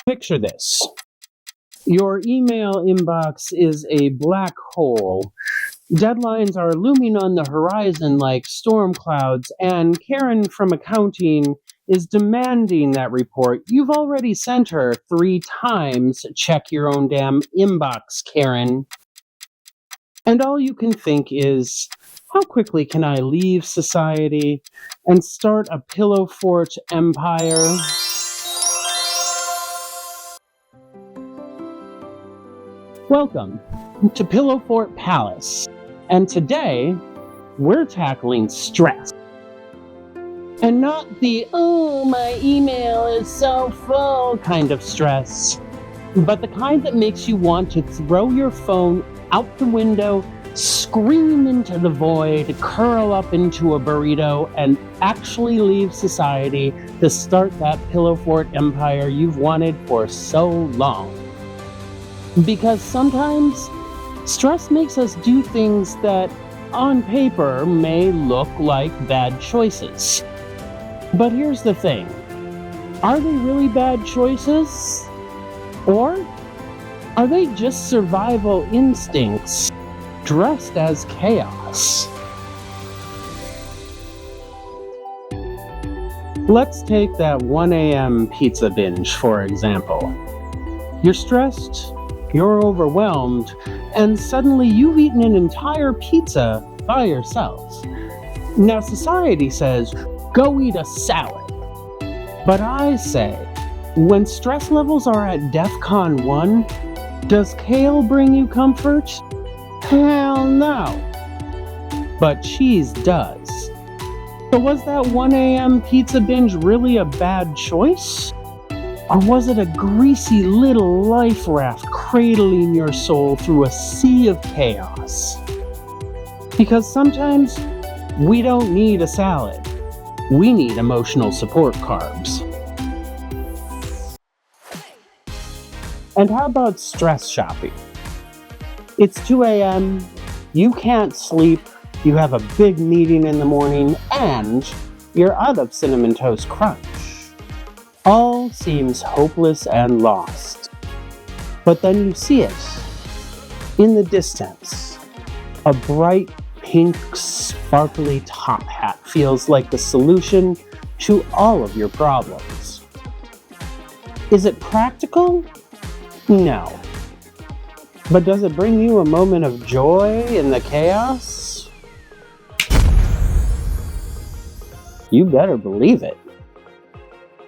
Picture this. Your email inbox is a black hole. Deadlines are looming on the horizon like storm clouds, and Karen from accounting is demanding that report. You've already sent her 3 times. Check your own damn inbox, Karen. And all you can think is, how quickly can I leave society and start a pillow fort empire? Welcome to Pillow Fort Palace, and today we're tackling stress. And not the, oh, my email is so full kind of stress, but the kind that makes you want to throw your phone out the window, scream into the void, curl up into a burrito, and actually leave society to start that pillow fort empire you've wanted for so long. Because sometimes stress makes us do things that on paper may look like bad choices. But here's the thing. Are they really bad choices? Or are they just survival instincts dressed as chaos? Let's take that 1 a.m. pizza binge, for example. You're stressed, you're overwhelmed, and suddenly you've eaten an entire pizza by yourself. Now society says, go eat a salad. But I say, when stress levels are at DEFCON 1, does kale bring you comfort? Hell no. But cheese does. So was that 1 a.m. pizza binge really a bad choice? Or was it a greasy little life raft cradling your soul through a sea of chaos? Because sometimes we don't need a salad. We need emotional support carbs. And how about stress shopping? It's 2 a.m., you can't sleep, you have a big meeting in the morning, and you're out of Cinnamon Toast Crunch. All seems hopeless and lost. But then you see it. In the distance, a bright pink sparkly top hat feels like the solution to all of your problems. Is it practical? No. But does it bring you a moment of joy in the chaos? You better believe it.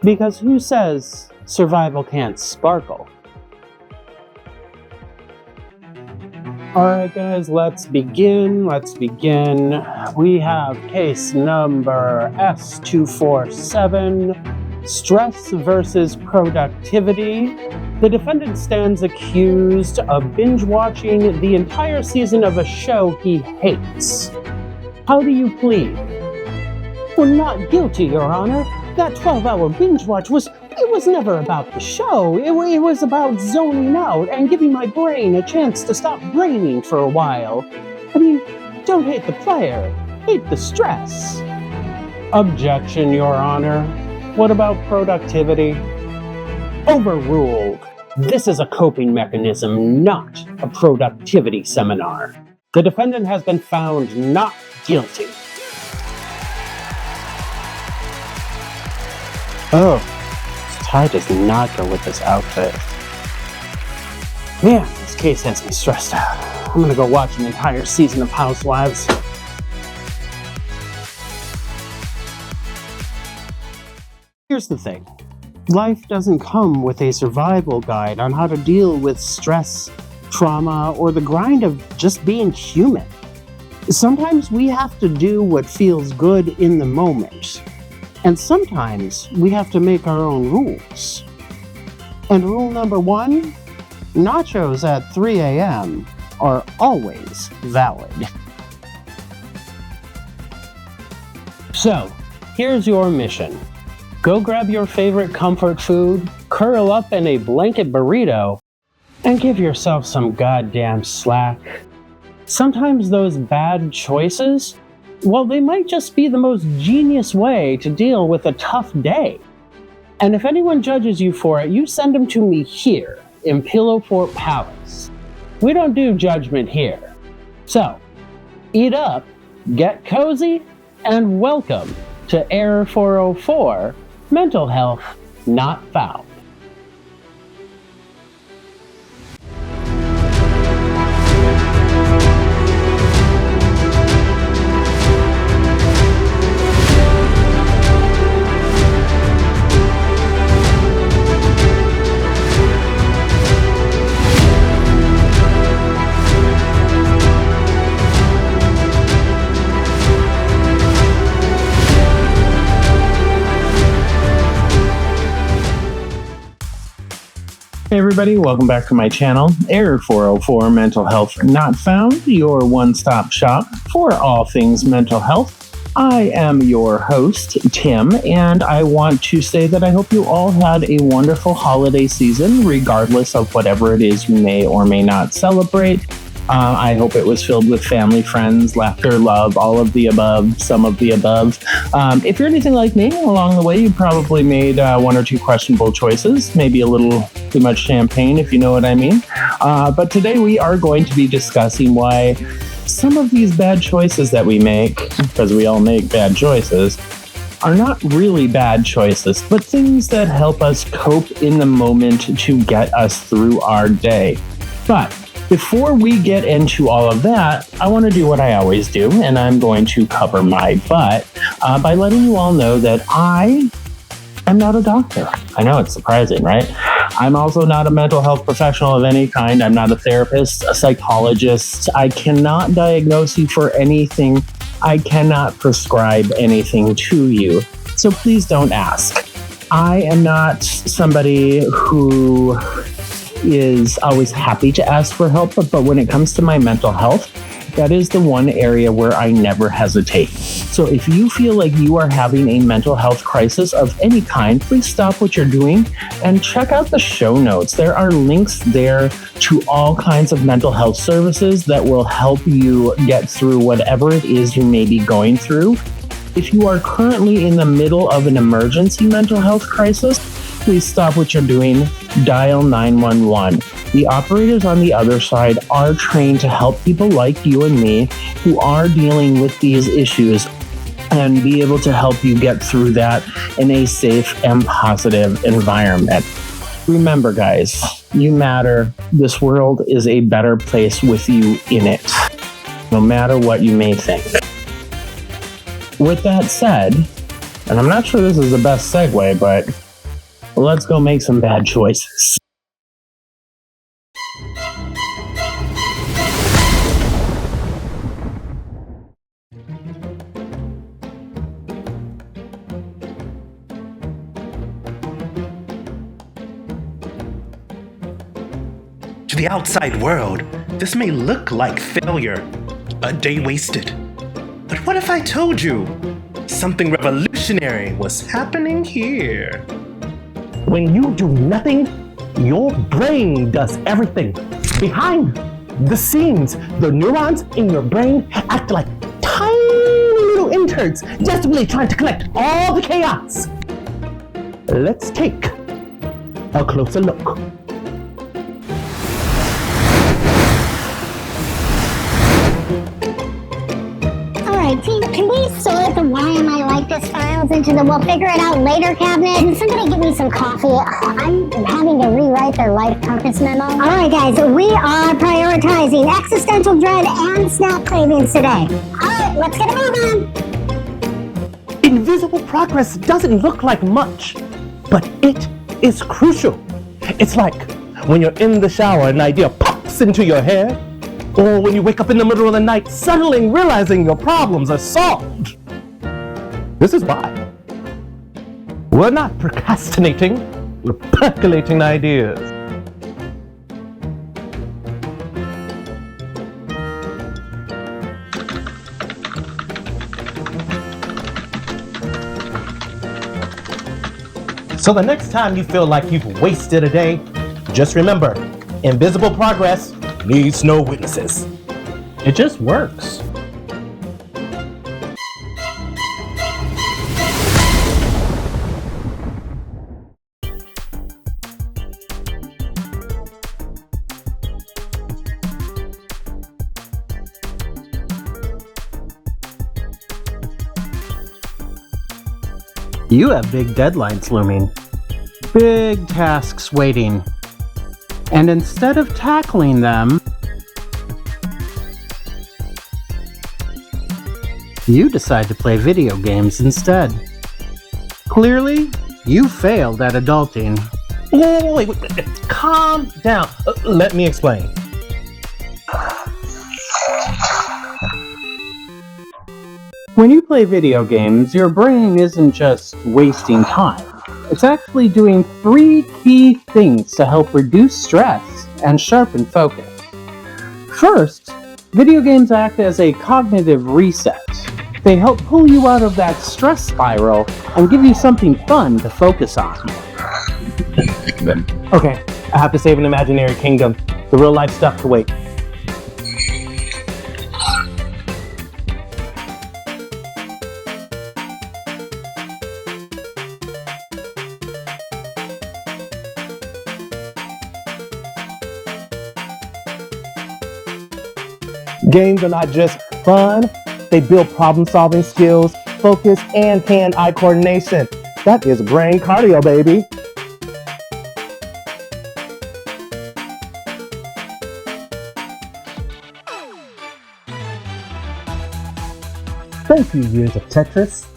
Because who says survival can't sparkle? Alright guys, let's begin. We have case number S247, stress versus productivity. The defendant stands accused of binge watching the entire season of a show he hates. How do you plead? Well, not guilty, Your Honor. That 12-hour binge watch was never about the show. It was about zoning out and giving my brain a chance to stop braining for a while. I mean, don't hate the player, hate the stress. Objection, Your Honor. What about productivity? Overruled. This is a coping mechanism, not a productivity seminar. The defendant has been found not guilty. Oh, this tie does not go with this outfit. Man, this case has me stressed out. I'm gonna go watch an entire season of Housewives. Here's the thing. Life doesn't come with a survival guide on how to deal with stress, trauma, or the grind of just being human. Sometimes we have to do what feels good in the moment. And sometimes we have to make our own rules. And rule number 1, nachos at 3 a.m. are always valid. So, here's your mission. Go grab your favorite comfort food, curl up in a blanket burrito, and give yourself some goddamn slack. Sometimes those bad choices, well, they might just be the most genius way to deal with a tough day. And if anyone judges you for it, you send them to me here in Pillow Fort Palace. We don't do judgment here. So, eat up, get cozy, and welcome to Error 404, Mental Health Not Found. Hey everybody, welcome back to my channel, Error 404 Mental Health Not Found, your one-stop shop for all things mental health. I am your host, Tim, and I want to say that I hope you all had a wonderful holiday season, regardless of whatever it is you may or may not celebrate. I hope it was filled with family, friends, laughter, love, all of the above, some of the above. If you're anything like me, along the way, you probably made one or two questionable choices, maybe a little too much champagne, if you know what I mean. But today we are going to be discussing why some of these bad choices that we make, because we all make bad choices, are not really bad choices, but things that help us cope in the moment to get us through our day. But before we get into all of that, I want to do what I always do, and I'm going to cover my butt by letting you all know that I am not a doctor. I know it's surprising, right? I'm also not a mental health professional of any kind. I'm not a therapist, a psychologist. I cannot diagnose you for anything. I cannot prescribe anything to you. So please don't ask. I am not somebody who is always happy to ask for help, but when it comes to my mental health, that is the one area where I never hesitate. So if you feel like you are having a mental health crisis of any kind, please stop what you're doing and check out the show notes. There are links there to all kinds of mental health services that will help you get through whatever it is you may be going through. If you are currently in the middle of an emergency mental health crisis, please stop what you're doing, dial 911. The operators on the other side are trained to help people like you and me who are dealing with these issues and be able to help you get through that in a safe and positive environment. Remember, guys, you matter. This world is a better place with you in it, no matter what you may think. With that said, and I'm not sure this is the best segue, but let's go make some bad choices. To the outside world, this may look like failure, a day wasted. But what if I told you something revolutionary was happening here? When you do nothing, your brain does everything. Behind the scenes, the neurons in your brain act like tiny little interns, desperately trying to collect all the chaos. Let's take a closer look. Alright, team, can we sort the why am I like this files into the we'll figure it out later cabinet? Can somebody give me some coffee? I'm having to rewrite their life purpose memo. Alright guys, we are prioritizing existential dread and snack cravings today. Alright, let's get it moving. Invisible progress doesn't look like much, but it is crucial. It's like when you're in the shower and an idea pops into your head, or when you wake up in the middle of the night suddenly realizing your problems are solved. This is why we're not procrastinating, we're percolating ideas. So the next time you feel like you've wasted a day, just remember, invisible progress needs no witnesses. It just works. You have big deadlines looming, big tasks waiting, and instead of tackling them, you decide to play video games instead. Clearly, you failed at adulting. Wait, calm down. Let me explain. When you play video games, your brain isn't just wasting time. It's actually doing 3 key things to help reduce stress and sharpen focus. First, video games act as a cognitive reset. They help pull you out of that stress spiral and give you something fun to focus on. Okay, I have to save an imaginary kingdom. The real life stuff to wait. Games are not just fun, they build problem-solving skills, focus, and hand-eye coordination. That is brain cardio, baby. Thank you, years of Tetris.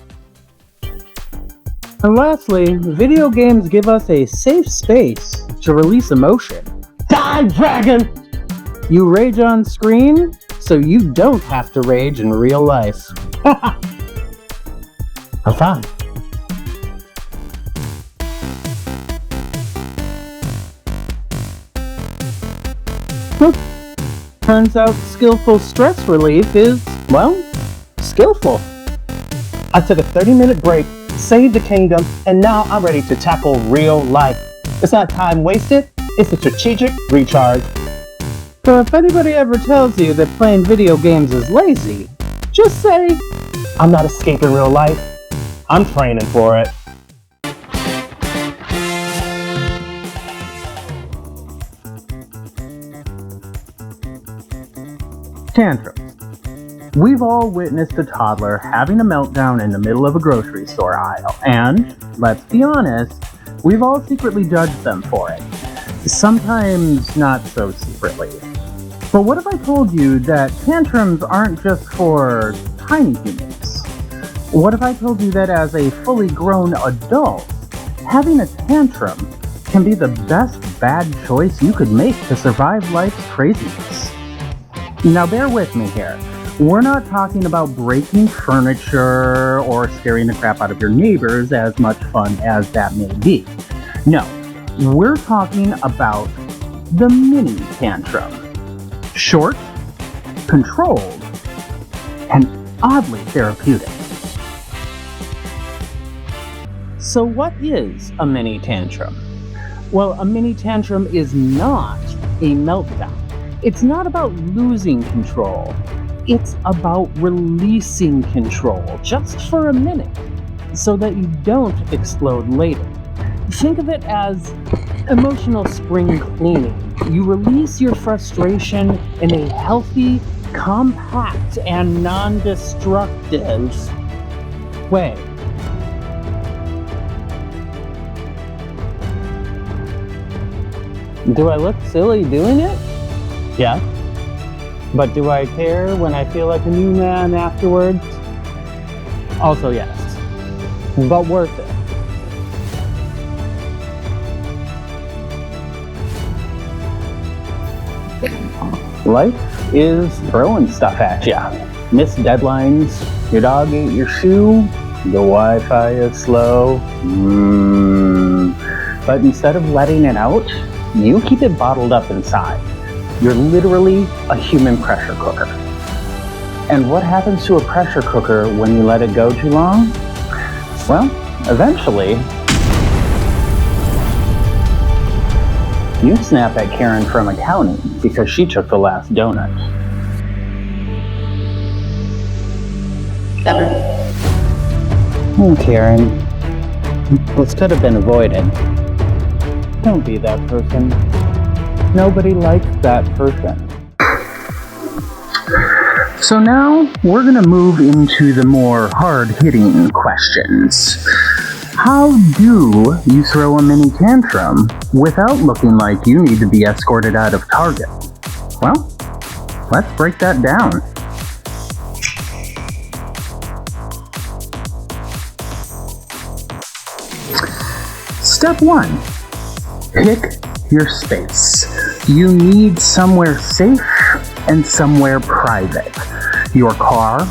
And lastly, video games give us a safe space to release emotion. Die, dragon! You rage on screen, so you don't have to rage in real life. I'm fine. Turns out skillful stress relief is, well, skillful. I took a 30-minute break, saved the kingdom, and now I'm ready to tackle real life. It's not time wasted, it's a strategic recharge. So if anybody ever tells you that playing video games is lazy, just say, I'm not escaping real life, I'm training for it. tantrums. We've all witnessed a toddler having a meltdown in the middle of a grocery store aisle, and, let's be honest, we've all secretly judged them for it. Sometimes not so secretly. But what if I told you that tantrums aren't just for tiny humans? What if I told you that as a fully grown adult, having a tantrum can be the best bad choice you could make to survive life's craziness? Now bear with me here. We're not talking about breaking furniture or scaring the crap out of your neighbors, as much fun as that may be. No, we're talking about the mini tantrum. Short, controlled, and oddly therapeutic. So what is a mini tantrum? Well, a mini tantrum is not a meltdown. It's not about losing control. It's about releasing control just for a minute so that you don't explode later. Think of it as emotional spring cleaning. You release your frustration in a healthy, compact, and non-destructive way. Do I look silly doing it? Yeah. But do I care when I feel like a new man afterwards? Also yes. But worth it. Life is throwing stuff at ya. Missed deadlines, your dog ate your shoe, the Wi-Fi is slow. But instead of letting it out, you keep it bottled up inside. You're literally a human pressure cooker. And what happens to a pressure cooker when you let it go too long? Well, eventually, you snap at Karen from accounting because she took the last donut. Oh, Karen, this could have been avoided. Don't be that person. Nobody likes that person. So now we're going to move into the more hard-hitting questions. How do you throw a mini tantrum without looking like you need to be escorted out of Target? Well, let's break that down. Step 1. Pick your space. You need somewhere safe and somewhere private. Your car,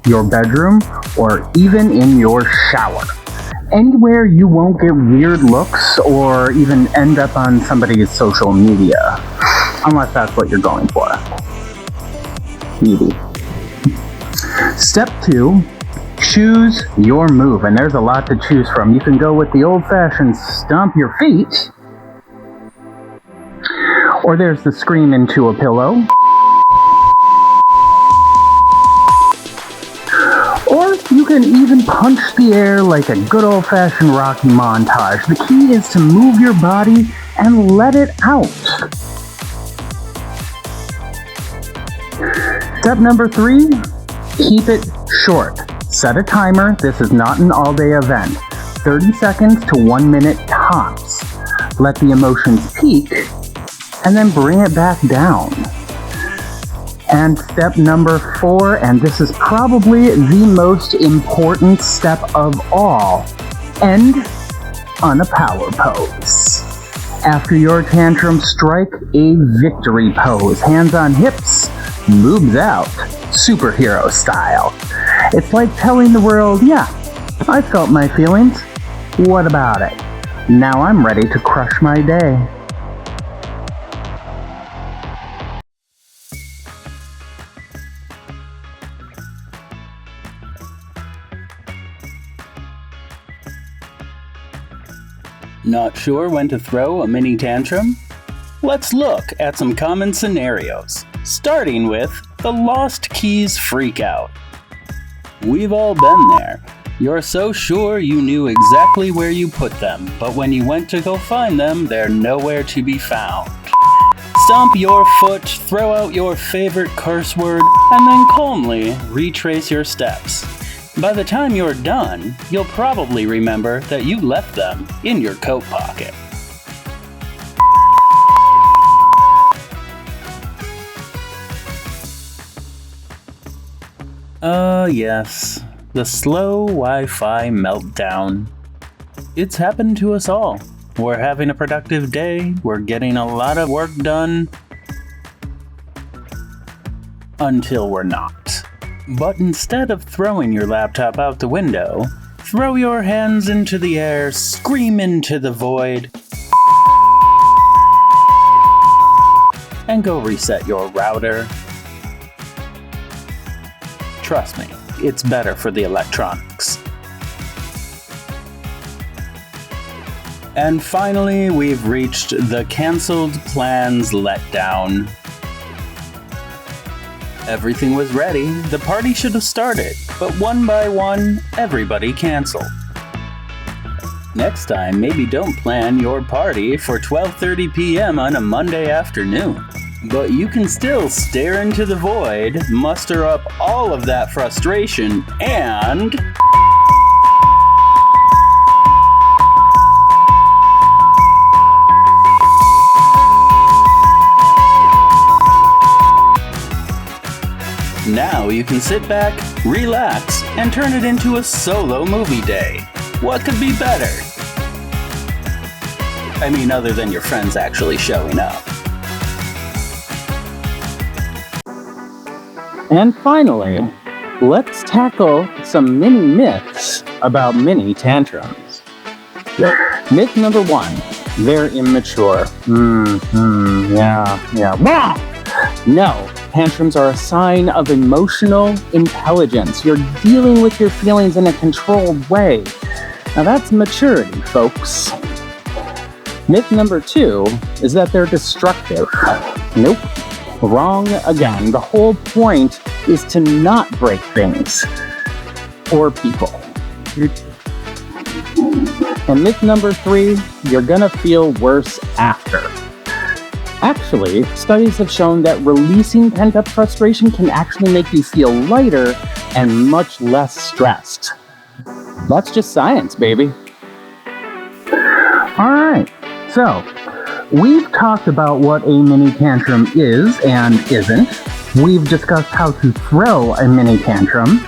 your bedroom, or even in your shower. Anywhere you won't get weird looks or even end up on somebody's social media. Unless that's what you're going for. Maybe. Step 2. Choose your move, and there's a lot to choose from. You can go with the old-fashioned stomp your feet, or there's the scream into a pillow, or you can even punch the air like a good old-fashioned Rocky montage. The key is to move your body and let it out. Step number 3, keep it short. Set a timer. This is not an all-day event. 30 seconds to 1 minute tops. Let the emotions peak, and then bring it back down. And step number 4, and this is probably the most important step of all, end on a power pose. After your tantrum, strike a victory pose. Hands on hips, moves out, superhero style. It's like telling the world, yeah, I felt my feelings. What about it? Now I'm ready to crush my day. Not sure when to throw a mini tantrum? Let's look at some common scenarios, starting with the lost keys freakout. We've all been there. You're so sure you knew exactly where you put them, but when you went to go find them, they're nowhere to be found. Stomp your foot, throw out your favorite curse word, and then calmly retrace your steps. By the time you're done, you'll probably remember that you left them in your coat pocket. Yes, the slow Wi-Fi meltdown. It's happened to us all. We're having a productive day, we're getting a lot of work done, until we're not. But instead of throwing your laptop out the window, throw your hands into the air, scream into the void, and go reset your router. Trust me, it's better for the electronics. And finally, we've reached the canceled plans letdown. Everything was ready, the party should have started, but one by one, everybody canceled. Next time, maybe don't plan your party for 12:30 p.m. on a Monday afternoon. But you can still stare into the void, muster up all of that frustration, and now you can sit back, relax, and turn it into a solo movie day. What could be better? I mean, other than your friends actually showing up. And finally, let's tackle some mini myths about mini tantrums. Myth number 1, they're immature. Yeah. No, tantrums are a sign of emotional intelligence. You're dealing with your feelings in a controlled way. Now that's maturity, folks. Myth number 2 is that they're destructive. Nope. Wrong again. The whole point is to not break things or people. And myth number 3, you're gonna feel worse after. Actually, studies have shown that releasing pent-up frustration can actually make you feel lighter and much less stressed. That's just science, baby. Alright, so we've talked about what a mini tantrum is and isn't. We've discussed how to throw a mini tantrum.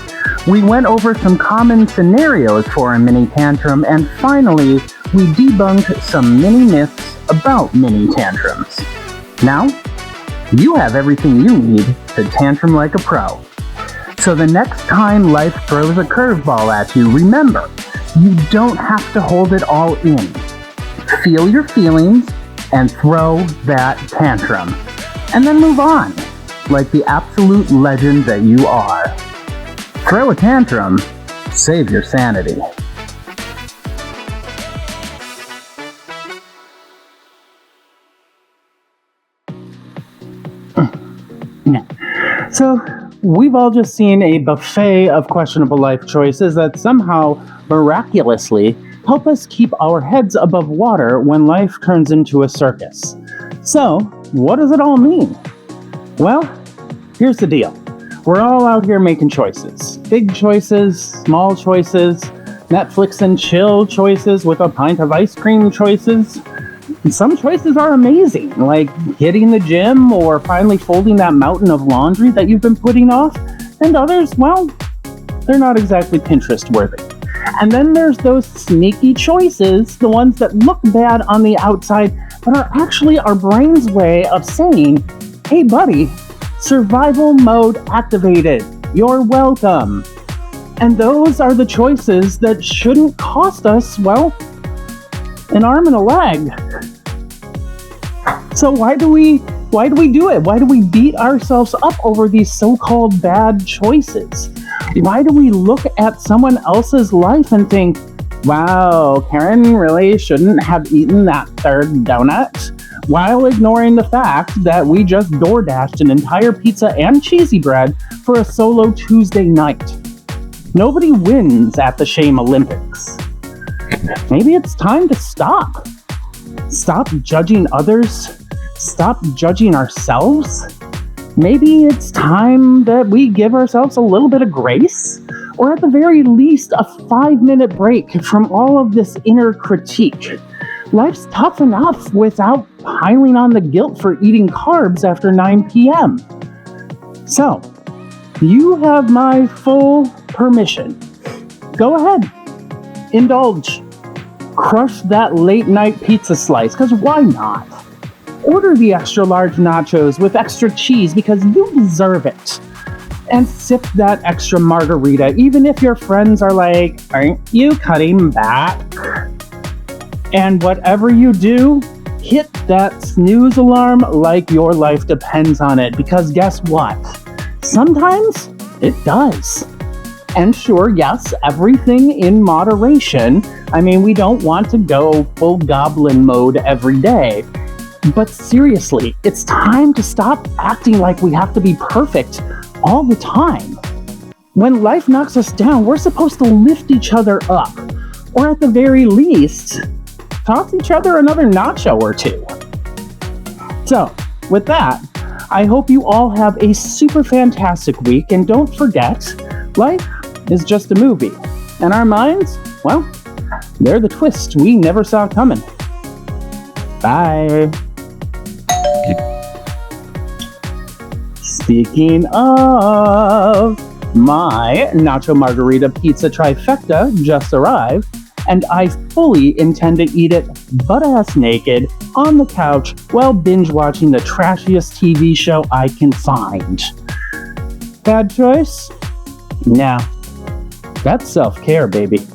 We went over some common scenarios for a mini tantrum, and finally, we debunked some mini myths about mini tantrums. Now, you have everything you need to tantrum like a pro. So the next time life throws a curveball at you, remember, you don't have to hold it all in. Feel your feelings and throw that tantrum. And then move on, like the absolute legend that you are. Throw a tantrum, save your sanity. So, we've all just seen a buffet of questionable life choices that somehow, miraculously, help us keep our heads above water when life turns into a circus. So, what does it all mean? Well, here's the deal. We're all out here making choices. Big choices, small choices, Netflix and chill choices with a pint of ice cream choices. And some choices are amazing, like hitting the gym or finally folding that mountain of laundry that you've been putting off. And others, well, they're not exactly Pinterest worthy. And then there's those sneaky choices, the ones that look bad on the outside, but are actually our brain's way of saying, hey buddy, survival mode activated. You're welcome. And those are the choices that shouldn't cost us, well, an arm and a leg. So why do we do it? Why do we beat ourselves up over these so-called bad choices? Why do we look at someone else's life and think, wow, Karen really shouldn't have eaten that third donut? While ignoring the fact that we just DoorDashed an entire pizza and cheesy bread for a solo Tuesday night. Nobody wins at the Shame Olympics. Maybe it's time to stop. Stop judging others. Stop judging ourselves. Maybe it's time that we give ourselves a little bit of grace, or at the very least, a 5-minute break from all of this inner critique. Life's tough enough without piling on the guilt for eating carbs after 9 p.m. So, you have my full permission. Go ahead. Indulge. Crush that late night pizza slice, because why not? Order the extra large nachos with extra cheese because you deserve it. And sip that extra margarita, even if your friends are like, aren't you cutting back? And whatever you do, hit that snooze alarm like your life depends on it, because guess what? Sometimes it does. And sure, yes, everything in moderation. I mean, we don't want to go full goblin mode every day. But seriously, it's time to stop acting like we have to be perfect all the time. When life knocks us down, we're supposed to lift each other up. Or at the very least, toss each other another nacho or two. So, with that, I hope you all have a super fantastic week, and don't forget, life is just a movie, and our minds, well, they're the twist we never saw coming. Bye. Speaking of, my Nacho Margarita Pizza Trifecta just arrived, and I fully intend to eat it butt-ass naked on the couch while binge-watching the trashiest TV show I can find. Bad choice? Nah. That's self-care, baby.